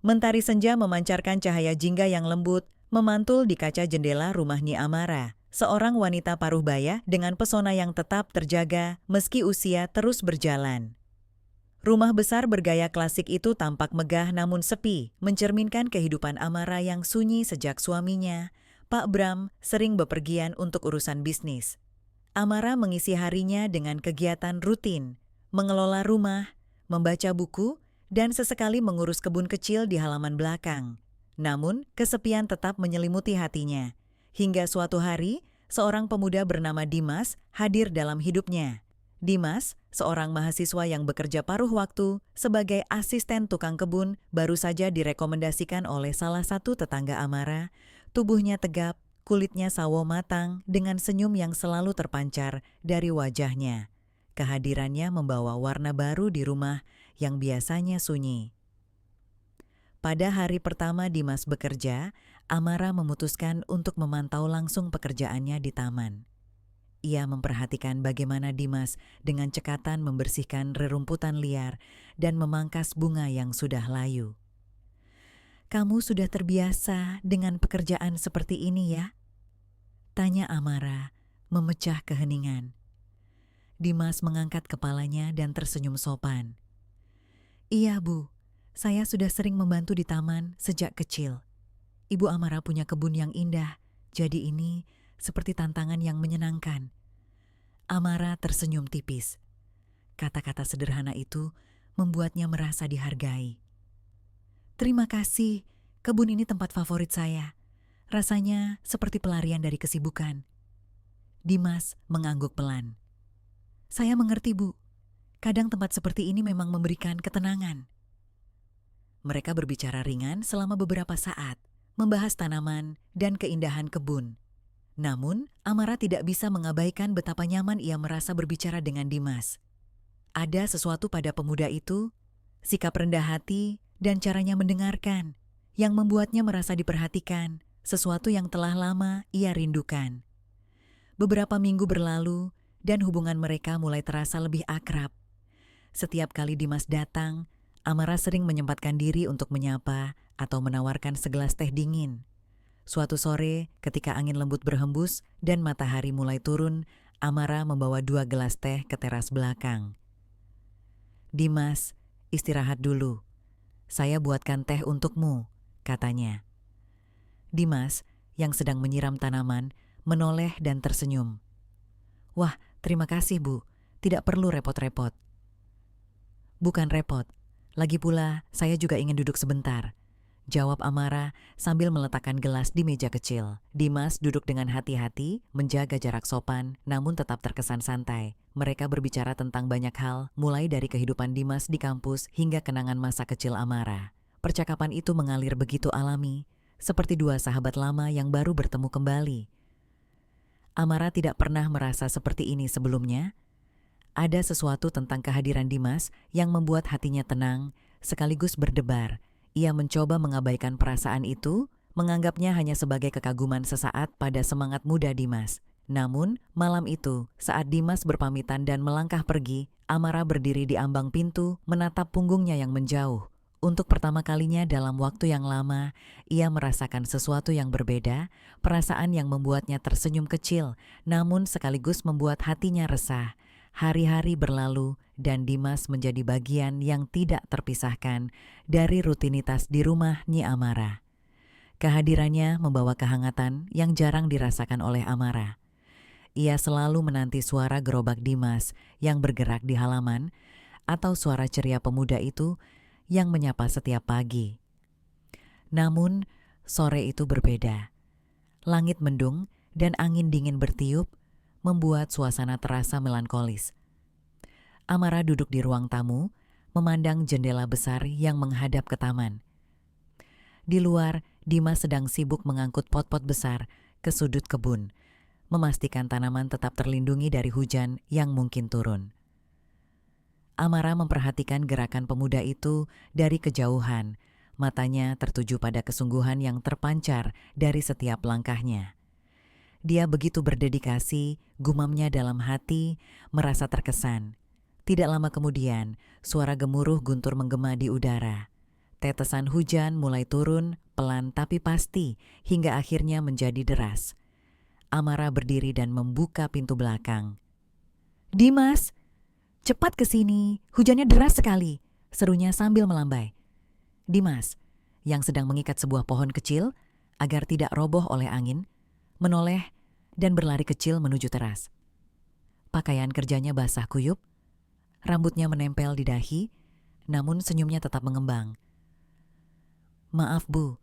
Mentari senja memancarkan cahaya jingga yang lembut, memantul di kaca jendela rumah Nyi Amara. Seorang wanita paruh baya dengan pesona yang tetap terjaga meski usia terus berjalan. Rumah besar bergaya klasik itu tampak megah namun sepi, mencerminkan kehidupan Amara yang sunyi sejak suaminya, Pak Bram, sering bepergian untuk urusan bisnis. Amara mengisi harinya dengan kegiatan rutin, mengelola rumah, membaca buku, dan sesekali mengurus kebun kecil di halaman belakang. Namun, kesepian tetap menyelimuti hatinya. Hingga suatu hari, seorang pemuda bernama Dimas hadir dalam hidupnya. Dimas, seorang mahasiswa yang bekerja paruh waktu sebagai asisten tukang kebun, baru saja direkomendasikan oleh salah satu tetangga Amara. Tubuhnya tegap, kulitnya sawo matang dengan senyum yang selalu terpancar dari wajahnya. Kehadirannya membawa warna baru di rumah yang biasanya sunyi. Pada hari pertama Dimas bekerja, Amara memutuskan untuk memantau langsung pekerjaannya di taman. Ia memperhatikan bagaimana Dimas dengan cekatan membersihkan rerumputan liar dan memangkas bunga yang sudah layu. "Kamu sudah terbiasa dengan pekerjaan seperti ini ya?" tanya Amara, memecah keheningan. Dimas mengangkat kepalanya dan tersenyum sopan. "Iya, Bu. Saya sudah sering membantu di taman sejak kecil. Ibu Amara punya kebun yang indah, jadi ini seperti tantangan yang menyenangkan." Amara tersenyum tipis. Kata-kata sederhana itu membuatnya merasa dihargai. "Terima kasih, kebun ini tempat favorit saya. Rasanya seperti pelarian dari kesibukan." Dimas mengangguk pelan. "Saya mengerti, Bu. Kadang tempat seperti ini memang memberikan ketenangan." Mereka berbicara ringan selama beberapa saat, membahas tanaman dan keindahan kebun. Namun, Amara tidak bisa mengabaikan betapa nyaman ia merasa berbicara dengan Dimas. Ada sesuatu pada pemuda itu, sikap rendah hati dan caranya mendengarkan, yang membuatnya merasa diperhatikan, sesuatu yang telah lama ia rindukan. Beberapa minggu berlalu, dan hubungan mereka mulai terasa lebih akrab. Setiap kali Dimas datang, Amara sering menyempatkan diri untuk menyapa atau menawarkan segelas teh dingin. Suatu sore, ketika angin lembut berhembus dan matahari mulai turun, Amara membawa 2 gelas teh ke teras belakang. "Dimas, istirahat dulu. Saya buatkan teh untukmu," katanya. Dimas, yang sedang menyiram tanaman, menoleh dan tersenyum. "Wah, terima kasih, Bu. Tidak perlu repot-repot." "Bukan repot. Lagi pula, saya juga ingin duduk sebentar," jawab Amara sambil meletakkan gelas di meja kecil. Dimas duduk dengan hati-hati, menjaga jarak sopan, namun tetap terkesan santai. Mereka berbicara tentang banyak hal, mulai dari kehidupan Dimas di kampus hingga kenangan masa kecil Amara. Percakapan itu mengalir begitu alami, seperti dua sahabat lama yang baru bertemu kembali. Amara tidak pernah merasa seperti ini sebelumnya. Ada sesuatu tentang kehadiran Dimas yang membuat hatinya tenang, sekaligus berdebar. Ia mencoba mengabaikan perasaan itu, menganggapnya hanya sebagai kekaguman sesaat pada semangat muda Dimas. Namun, malam itu, saat Dimas berpamitan dan melangkah pergi, Amara berdiri di ambang pintu, menatap punggungnya yang menjauh. Untuk pertama kalinya dalam waktu yang lama, ia merasakan sesuatu yang berbeda, perasaan yang membuatnya tersenyum kecil, namun sekaligus membuat hatinya resah. Hari-hari berlalu dan Dimas menjadi bagian yang tidak terpisahkan dari rutinitas di rumah Nyi Amara. Kehadirannya membawa kehangatan yang jarang dirasakan oleh Amara. Ia selalu menanti suara gerobak Dimas yang bergerak di halaman atau suara ceria pemuda itu yang menyapa setiap pagi. Namun, sore itu berbeda. Langit mendung dan angin dingin bertiup, membuat suasana terasa melankolis. Amara duduk di ruang tamu, memandang jendela besar yang menghadap ke taman. Di luar, Dimas sedang sibuk mengangkut pot-pot besar ke sudut kebun, memastikan tanaman tetap terlindungi dari hujan yang mungkin turun. Amara memperhatikan gerakan pemuda itu dari kejauhan, matanya tertuju pada kesungguhan yang terpancar dari setiap langkahnya. Dia begitu berdedikasi, gumamnya dalam hati, merasa terkesan. Tidak lama kemudian, suara gemuruh guntur menggema di udara. Tetesan hujan mulai turun, pelan tapi pasti, hingga akhirnya menjadi deras. Amara berdiri dan membuka pintu belakang. "Dimas, cepat ke sini, hujannya deras sekali," serunya sambil melambai. Dimas, yang sedang mengikat sebuah pohon kecil agar tidak roboh oleh angin, menoleh dan berlari kecil menuju teras. Pakaian kerjanya basah kuyup, rambutnya menempel di dahi, namun senyumnya tetap mengembang. "Maaf Bu,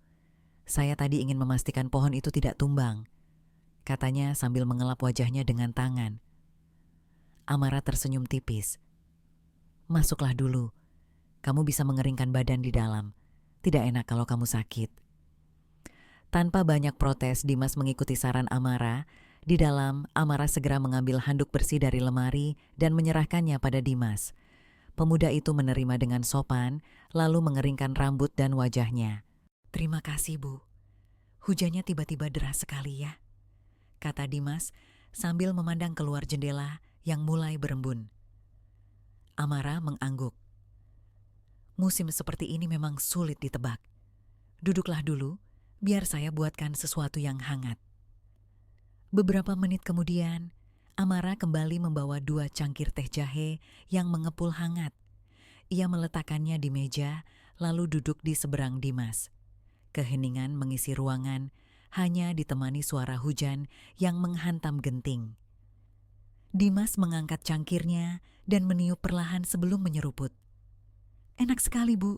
saya tadi ingin memastikan pohon itu tidak tumbang," katanya sambil mengelap wajahnya dengan tangan. Amara tersenyum tipis. "Masuklah dulu, kamu bisa mengeringkan badan di dalam. Tidak enak kalau kamu sakit." Tanpa banyak protes, Dimas mengikuti saran Amara. Di dalam, Amara segera mengambil handuk bersih dari lemari dan menyerahkannya pada Dimas. Pemuda itu menerima dengan sopan, lalu mengeringkan rambut dan wajahnya. "Terima kasih, Bu. Hujannya tiba-tiba deras sekali ya," kata Dimas sambil memandang keluar jendela yang mulai berembun. Amara mengangguk. "Musim seperti ini memang sulit ditebak. Duduklah dulu, biar saya buatkan sesuatu yang hangat." Beberapa menit kemudian, Amara kembali membawa 2 cangkir teh jahe yang mengepul hangat. Ia meletakkannya di meja, lalu duduk di seberang Dimas. Keheningan mengisi ruangan, hanya ditemani suara hujan yang menghantam genting. Dimas mengangkat cangkirnya dan meniup perlahan sebelum menyeruput. "Enak sekali, Bu.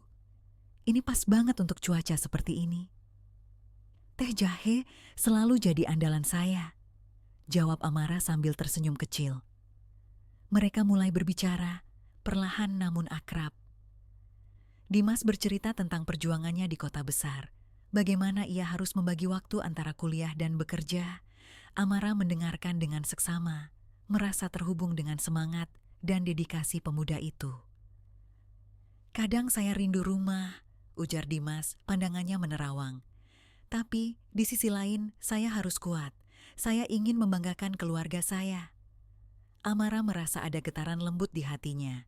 Ini pas banget untuk cuaca seperti ini." "Teh jahe selalu jadi andalan saya," jawab Amara sambil tersenyum kecil. Mereka mulai berbicara, perlahan namun akrab. Dimas bercerita tentang perjuangannya di kota besar, bagaimana ia harus membagi waktu antara kuliah dan bekerja. Amara mendengarkan dengan seksama, merasa terhubung dengan semangat dan dedikasi pemuda itu. "Kadang saya rindu rumah," ujar Dimas, pandangannya menerawang. "Tapi di sisi lain saya harus kuat. Saya ingin membanggakan keluarga saya." Amara merasa ada getaran lembut di hatinya.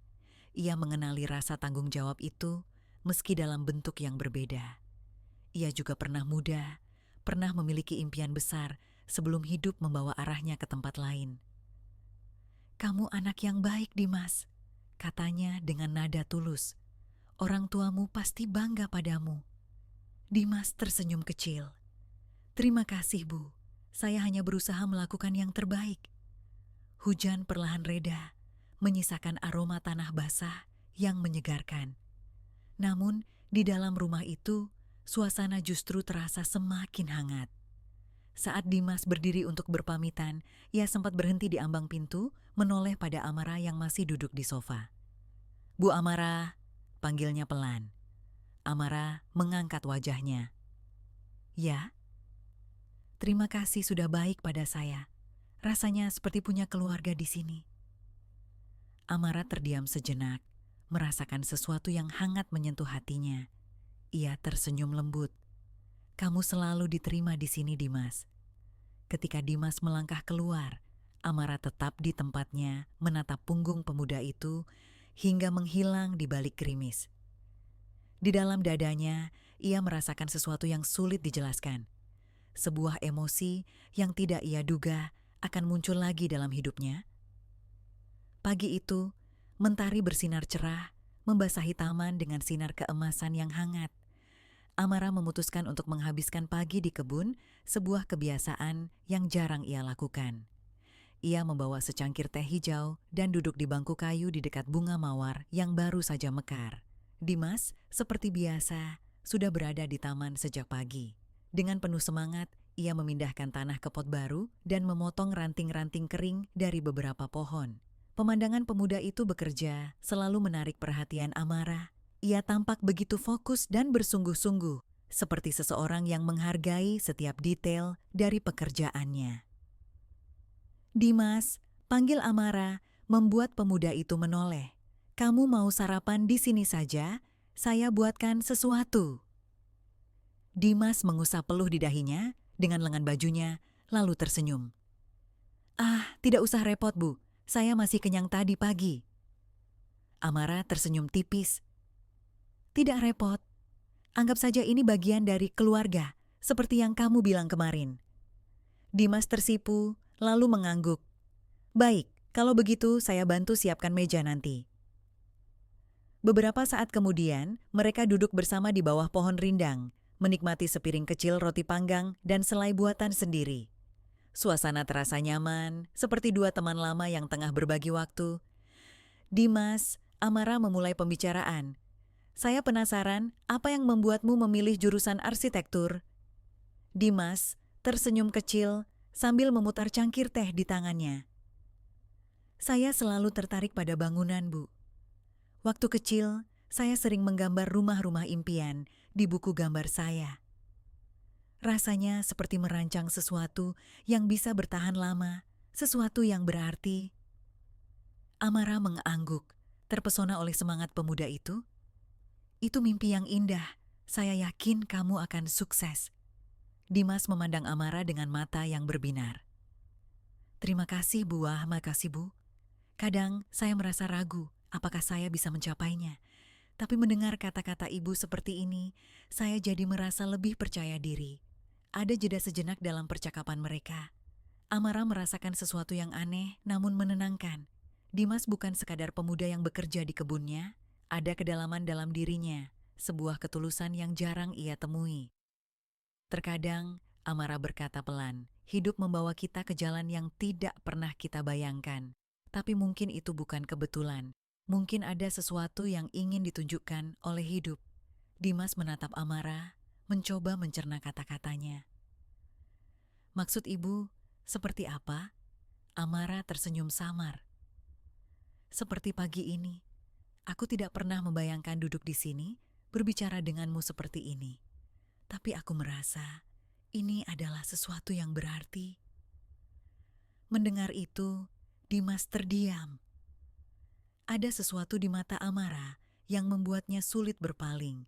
Ia mengenali rasa tanggung jawab itu meski dalam bentuk yang berbeda. Ia juga pernah muda, pernah memiliki impian besar sebelum hidup membawa arahnya ke tempat lain. "Kamu anak yang baik, Dimas," katanya dengan nada tulus. "Orang tuamu pasti bangga padamu." Dimas tersenyum kecil. "Terima kasih, Bu. Saya hanya berusaha melakukan yang terbaik." Hujan perlahan reda, menyisakan aroma tanah basah yang menyegarkan. Namun, di dalam rumah itu, suasana justru terasa semakin hangat. Saat Dimas berdiri untuk berpamitan, ia sempat berhenti di ambang pintu, menoleh pada Amara yang masih duduk di sofa. "Bu Amara," panggilnya pelan. Amara mengangkat wajahnya. "Ya?" "Terima kasih sudah baik pada saya. Rasanya seperti punya keluarga di sini." Amara terdiam sejenak, merasakan sesuatu yang hangat menyentuh hatinya. Ia tersenyum lembut. "Kamu selalu diterima di sini, Dimas." Ketika Dimas melangkah keluar, Amara tetap di tempatnya menatap punggung pemuda itu hingga menghilang di balik gerimis. Di dalam dadanya, ia merasakan sesuatu yang sulit dijelaskan. Sebuah emosi yang tidak ia duga akan muncul lagi dalam hidupnya. Pagi itu, mentari bersinar cerah, membasahi taman dengan sinar keemasan yang hangat. Amara memutuskan untuk menghabiskan pagi di kebun, sebuah kebiasaan yang jarang ia lakukan. Ia membawa secangkir teh hijau dan duduk di bangku kayu di dekat bunga mawar yang baru saja mekar. Dimas, seperti biasa, sudah berada di taman sejak pagi. Dengan penuh semangat, ia memindahkan tanah ke pot baru dan memotong ranting-ranting kering dari beberapa pohon. Pemandangan pemuda itu bekerja selalu menarik perhatian Amara. Ia tampak begitu fokus dan bersungguh-sungguh, seperti seseorang yang menghargai setiap detail dari pekerjaannya. "Dimas," panggil Amara, membuat pemuda itu menoleh. "Kamu mau sarapan di sini saja? Saya buatkan sesuatu." Dimas mengusap peluh di dahinya dengan lengan bajunya, lalu tersenyum. "Ah, tidak usah repot, Bu. Saya masih kenyang tadi pagi." Amara tersenyum tipis. "Tidak repot. Anggap saja ini bagian dari keluarga, seperti yang kamu bilang kemarin. Dimas tersipu, lalu mengangguk. Baik, kalau begitu saya bantu siapkan meja nanti. Beberapa saat kemudian, mereka duduk bersama di bawah pohon rindang, menikmati sepiring kecil roti panggang dan selai buatan sendiri. Suasana terasa nyaman, seperti dua teman lama yang tengah berbagi waktu. Dimas, Amara memulai pembicaraan. Saya penasaran apa yang membuatmu memilih jurusan arsitektur. Dimas tersenyum kecil sambil memutar cangkir teh di tangannya. Saya selalu tertarik pada bangunan, Bu. Waktu kecil, saya sering menggambar rumah-rumah impian di buku gambar saya. Rasanya seperti merancang sesuatu yang bisa bertahan lama, sesuatu yang berarti. Amara mengangguk, terpesona oleh semangat pemuda itu. Itu mimpi yang indah, saya yakin kamu akan sukses. Dimas memandang Amara dengan mata yang berbinar. Terima kasih, Bu. Makasih, Bu. Kadang saya merasa ragu apakah saya bisa mencapainya. Tapi mendengar kata-kata ibu seperti ini, saya jadi merasa lebih percaya diri. Ada jeda sejenak dalam percakapan mereka. Amara merasakan sesuatu yang aneh namun menenangkan. Dimas bukan sekadar pemuda yang bekerja di kebunnya, ada kedalaman dalam dirinya, sebuah ketulusan yang jarang ia temui. Terkadang, Amara berkata pelan, hidup membawa kita ke jalan yang tidak pernah kita bayangkan. Tapi mungkin itu bukan kebetulan. Mungkin ada sesuatu yang ingin ditunjukkan oleh hidup. Dimas menatap Amara, mencoba mencerna kata-katanya. Maksud ibu, seperti apa? Amara tersenyum samar. Seperti pagi ini, aku tidak pernah membayangkan duduk di sini, berbicara denganmu seperti ini. Tapi aku merasa ini adalah sesuatu yang berarti. Mendengar itu, Dimas terdiam. Ada sesuatu di mata Amara yang membuatnya sulit berpaling.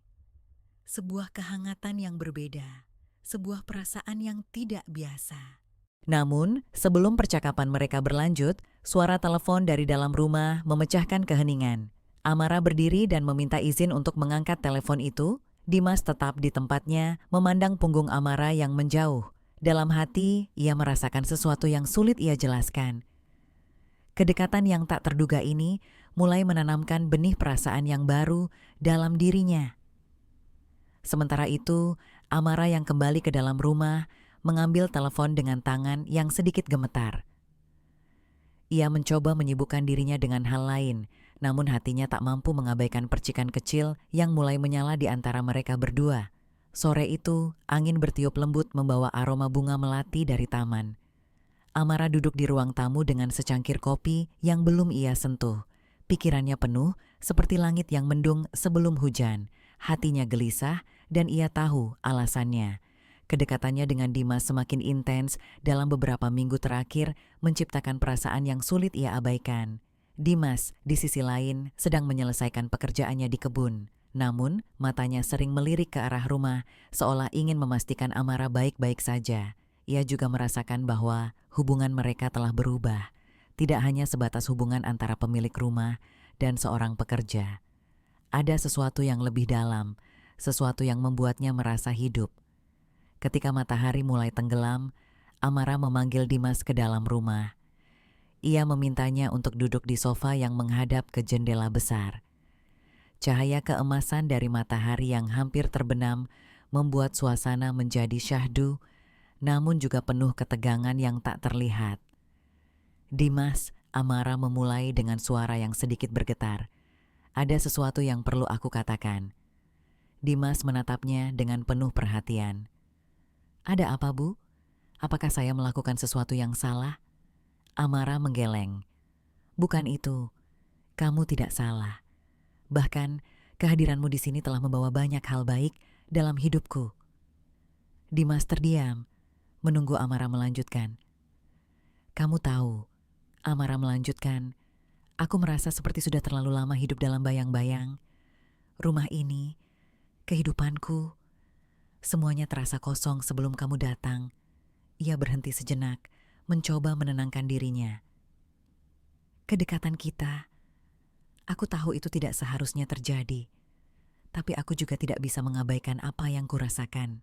Sebuah kehangatan yang berbeda, sebuah perasaan yang tidak biasa. Namun, sebelum percakapan mereka berlanjut, suara telepon dari dalam rumah memecahkan keheningan. Amara berdiri dan meminta izin untuk mengangkat telepon itu. Dimas tetap di tempatnya, memandang punggung Amara yang menjauh. Dalam hati, ia merasakan sesuatu yang sulit ia jelaskan. Kedekatan yang tak terduga ini mulai menanamkan benih perasaan yang baru dalam dirinya. Sementara itu, Amara yang kembali ke dalam rumah mengambil telepon dengan tangan yang sedikit gemetar. Ia mencoba menyibukkan dirinya dengan hal lain, namun hatinya tak mampu mengabaikan percikan kecil yang mulai menyala di antara mereka berdua. Sore itu, angin bertiup lembut membawa aroma bunga melati dari taman. Amara duduk di ruang tamu dengan secangkir kopi yang belum ia sentuh. Pikirannya penuh, seperti langit yang mendung sebelum hujan. Hatinya gelisah, dan ia tahu alasannya. Kedekatannya dengan Dimas semakin intens dalam beberapa minggu terakhir, menciptakan perasaan yang sulit ia abaikan. Dimas, di sisi lain, sedang menyelesaikan pekerjaannya di kebun. Namun, matanya sering melirik ke arah rumah, seolah ingin memastikan Amara baik-baik saja. Ia juga merasakan bahwa hubungan mereka telah berubah. Tidak hanya sebatas hubungan antara pemilik rumah dan seorang pekerja. Ada sesuatu yang lebih dalam, sesuatu yang membuatnya merasa hidup. Ketika matahari mulai tenggelam, Amara memanggil Dimas ke dalam rumah. Ia memintanya untuk duduk di sofa yang menghadap ke jendela besar. Cahaya keemasan dari matahari yang hampir terbenam membuat suasana menjadi syahdu, namun juga penuh ketegangan yang tak terlihat. Dimas, Amara memulai dengan suara yang sedikit bergetar. Ada sesuatu yang perlu aku katakan. Dimas menatapnya dengan penuh perhatian. Ada apa, Bu? Apakah saya melakukan sesuatu yang salah? Amara menggeleng. Bukan itu. Kamu tidak salah. Bahkan, kehadiranmu di sini telah membawa banyak hal baik dalam hidupku. Dimas terdiam, menunggu Amara melanjutkan. Kamu tahu, Amara melanjutkan, aku merasa seperti sudah terlalu lama hidup dalam bayang-bayang. Rumah ini, kehidupanku, semuanya terasa kosong sebelum kamu datang. Ia berhenti sejenak, mencoba menenangkan dirinya. Kedekatan kita, aku tahu itu tidak seharusnya terjadi. tapi aku juga tidak bisa mengabaikan apa yang kurasakan.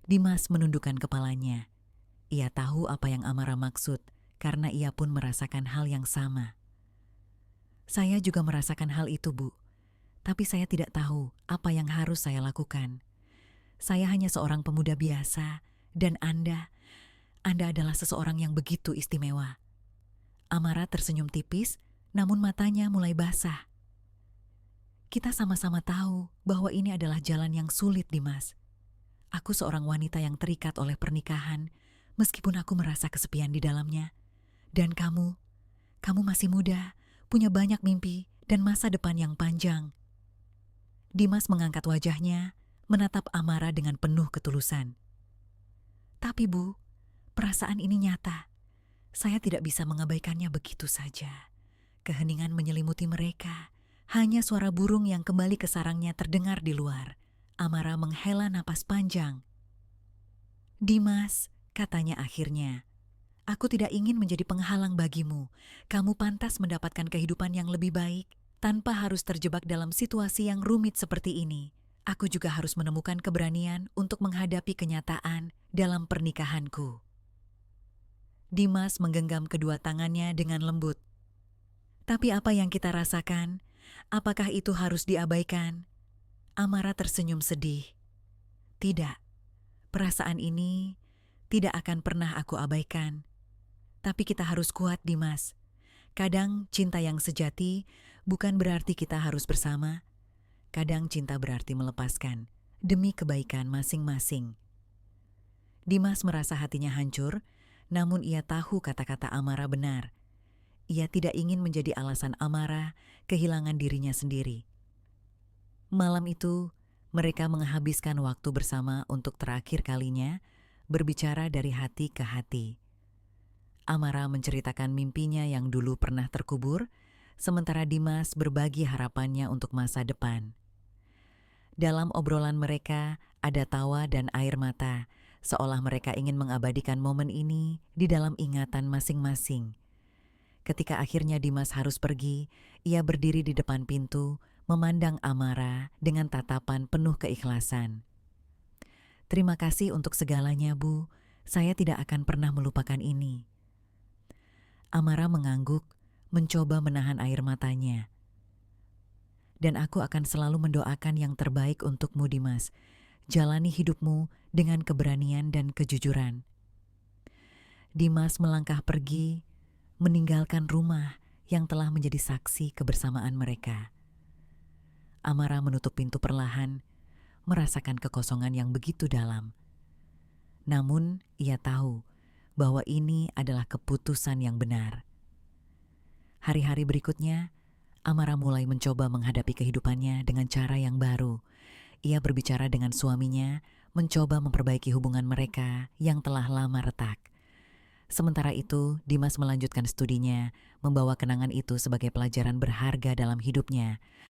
Dimas menundukkan kepalanya. Ia tahu apa yang Amara maksud, karena ia pun merasakan hal yang sama. Saya juga merasakan hal itu, Bu. Tapi saya tidak tahu apa yang harus saya lakukan. Saya hanya seorang pemuda biasa, dan Anda adalah seseorang yang begitu istimewa. Amara tersenyum tipis, namun matanya mulai basah. Kita sama-sama tahu bahwa ini adalah jalan yang sulit, Dimas. Aku seorang wanita yang terikat oleh pernikahan, meskipun aku merasa kesepian di dalamnya. Dan kamu masih muda, punya banyak mimpi dan masa depan yang panjang. Dimas mengangkat wajahnya, menatap Amara dengan penuh ketulusan. Tapi Bu, perasaan ini nyata. Saya tidak bisa mengabaikannya begitu saja. Keheningan menyelimuti mereka. Hanya suara burung yang kembali ke sarangnya terdengar di luar. Amara menghela napas panjang. Dimas, katanya akhirnya, aku tidak ingin menjadi penghalang bagimu. Kamu pantas mendapatkan kehidupan yang lebih baik tanpa harus terjebak dalam situasi yang rumit seperti ini. Aku juga harus menemukan keberanian untuk menghadapi kenyataan dalam pernikahanku. Dimas menggenggam kedua tangannya dengan lembut. Tapi apa yang kita rasakan, apakah itu harus diabaikan? Amara tersenyum sedih. Tidak, perasaan ini tidak akan pernah aku abaikan. Tapi kita harus kuat, Dimas. Kadang cinta yang sejati bukan berarti kita harus bersama. Kadang cinta berarti melepaskan demi kebaikan masing-masing. Dimas merasa hatinya hancur, namun ia tahu kata-kata Amara benar. Ia tidak ingin menjadi alasan Amara kehilangan dirinya sendiri. Malam itu, mereka menghabiskan waktu bersama untuk terakhir kalinya berbicara dari hati ke hati. Amara menceritakan mimpinya yang dulu pernah terkubur, sementara Dimas berbagi harapannya untuk masa depan. Dalam obrolan mereka ada tawa dan air mata, seolah mereka ingin mengabadikan momen ini di dalam ingatan masing-masing. Ketika akhirnya Dimas harus pergi, ia berdiri di depan pintu, memandang Amara dengan tatapan penuh keikhlasan. Terima kasih untuk segalanya, Bu. Saya tidak akan pernah melupakan ini. Amara mengangguk, mencoba menahan air matanya. Dan aku akan selalu mendoakan yang terbaik untukmu, Dimas. Jalani hidupmu dengan keberanian dan kejujuran. Dimas melangkah pergi, meninggalkan rumah yang telah menjadi saksi kebersamaan mereka. Amara menutup pintu perlahan, merasakan kekosongan yang begitu dalam. Namun, ia tahu bahwa ini adalah keputusan yang benar. Hari-hari berikutnya, Amara mulai mencoba menghadapi kehidupannya dengan cara yang baru. Ia berbicara dengan suaminya, mencoba memperbaiki hubungan mereka yang telah lama retak. Sementara itu, Dimas melanjutkan studinya, membawa kenangan itu sebagai pelajaran berharga dalam hidupnya.